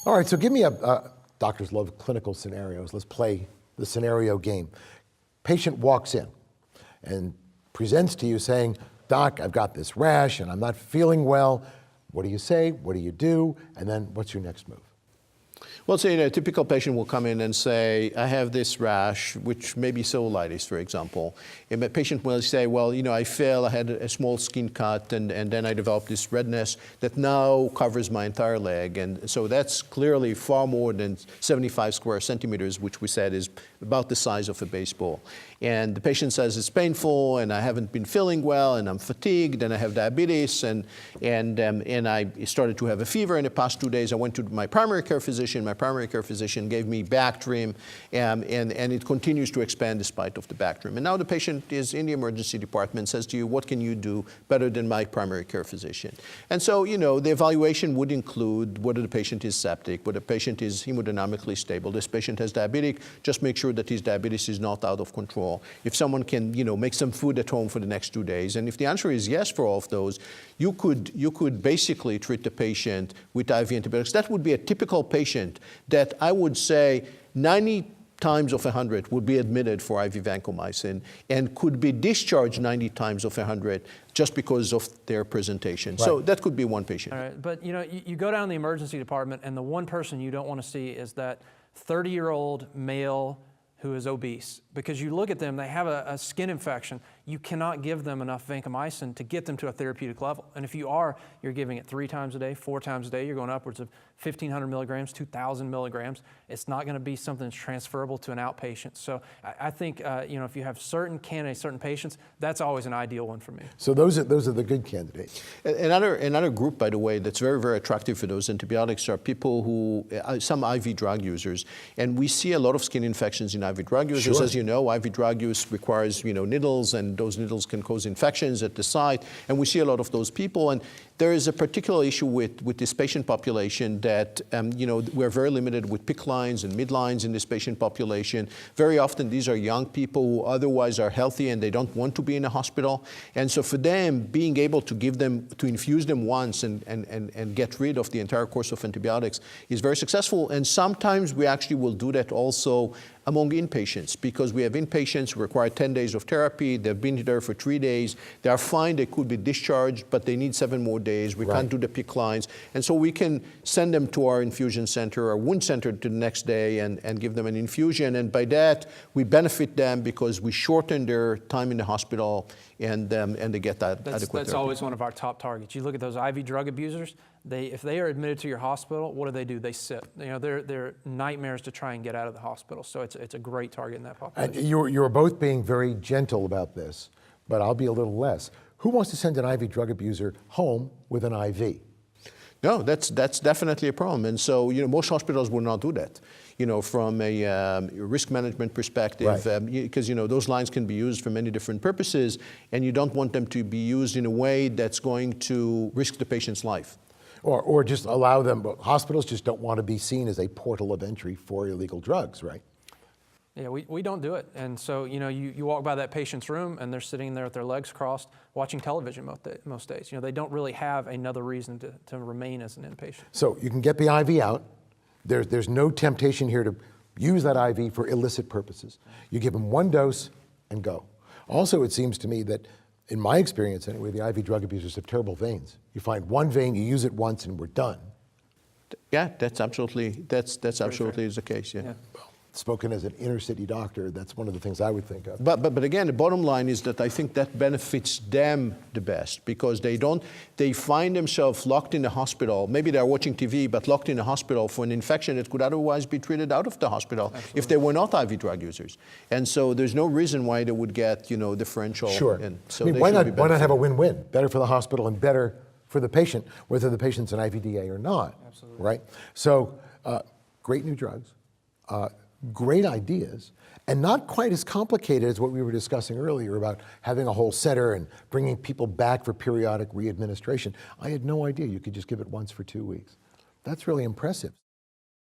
All right, so give me doctors love clinical scenarios. Let's play the scenario game. Patient walks in and presents to you saying, Doc, I've got this rash and I'm not feeling well. What do you say? What do you do? And then what's your next move? Well, so, a typical patient will come in and say, I have this rash, which may be cellulitis, for example. And the patient will say, well, I fell, I had a small skin cut, and then I developed this redness that now covers my entire leg. And so that's clearly far more than 75 square centimeters, which we said is about the size of a baseball. And the patient says it's painful, and I haven't been feeling well, and I'm fatigued, and I have diabetes, and I started to have a fever in the past 2 days. I went to my primary care physician. My primary care physician gave me Bactrim, and it continues to expand despite of the Bactrim. And now the patient is in the emergency department, says to you, what can you do better than my primary care physician? And so, the evaluation would include whether the patient is septic, whether the patient is hemodynamically stable. This patient has diabetic, just make sure that his diabetes is not out of control. If someone can, make some food at home for the next 2 days. And if the answer is yes for all of those, you could basically treat the patient with IV antibiotics. That would be a typical patient that I would say 90 times of 100 would be admitted for IV vancomycin and could be discharged 90 times of 100 just because of their presentation. Right. So that could be one patient. All right, but you go down to the emergency department and the one person you don't want to see is that 30-year-old male who is obese, because you look at them, they have a skin infection. You cannot give them enough vancomycin to get them to a therapeutic level. And if you are, you're giving it 3 times a day, 4 times a day. You're going upwards of 1,500 milligrams, 2,000 milligrams. It's not going to be something that's transferable to an outpatient. So I think, if you have certain candidates, certain patients, that's always an ideal one for me. So those are the good candidates. Another group, by the way, that's very, very attractive for those antibiotics are people who, some IV drug users. And we see a lot of skin infections in IV drug users. Sure. As you know, IV drug use requires, needles, and those needles can cause infections at the site. And we see a lot of those people. And there is a particular issue with this patient population that, we're very limited with PICC lines and midlines in this patient population. Very often, these are young people who otherwise are healthy and they don't want to be in a hospital. And so for them, being able to infuse them once and get rid of the entire course of antibiotics is very successful. And sometimes we actually will do that also among inpatients, because we have inpatients who require 10 days of therapy. They've been there for 3 days. They are fine. They could be discharged, but they need 7 more days. We can't do the PICC lines. And so we can send them to our infusion center or wound center to the next day and give them an infusion. And by that, we benefit them because we shorten their time in the hospital and they get that adequate therapy. That's always one of our top targets. You look at those IV drug abusers, if they are admitted to your hospital, what do? They sit. They're nightmares to try and get out of the hospital. So it's a great target in that population. And you're both being very gentle about this, but I'll be a little less. Who wants to send an IV drug abuser home with an IV? No, that's definitely a problem. And so, most hospitals will not do that. From a risk management perspective, because, those lines can be used for many different purposes, and you don't want them to be used in a way that's going to risk the patient's life. Or just allow them, but hospitals just don't want to be seen as a portal of entry for illegal drugs, right? Yeah, we don't do it. And so, you walk by that patient's room and they're sitting there with their legs crossed watching television most days. They don't really have another reason to remain as an inpatient. So you can get the IV out. There's no temptation here to use that IV for illicit purposes. You give them 1 dose and go. Also, it seems to me that, in my experience anyway, the IV drug abusers have terrible veins. You find one vein, you use it once, and we're done. Yeah, that's absolutely is the case. Yeah. Well, spoken as an inner city doctor, that's one of the things I would think of. But again, the bottom line is that I think that benefits them the best, because they find themselves locked in the hospital. Maybe they're watching TV, but locked in the hospital for an infection that could otherwise be treated out of the hospital. Absolutely. If they were not IV drug users. And so there's no reason why they would get, differential. Sure. And so why not have a win-win? Better for the hospital and better for the patient, whether the patient's an IVDA or not. Absolutely. Right? So great new drugs. Great ideas, and not quite as complicated as what we were discussing earlier about having a whole center and bringing people back for periodic readministration. I had no idea you could just give it once for 2 weeks. That's really impressive.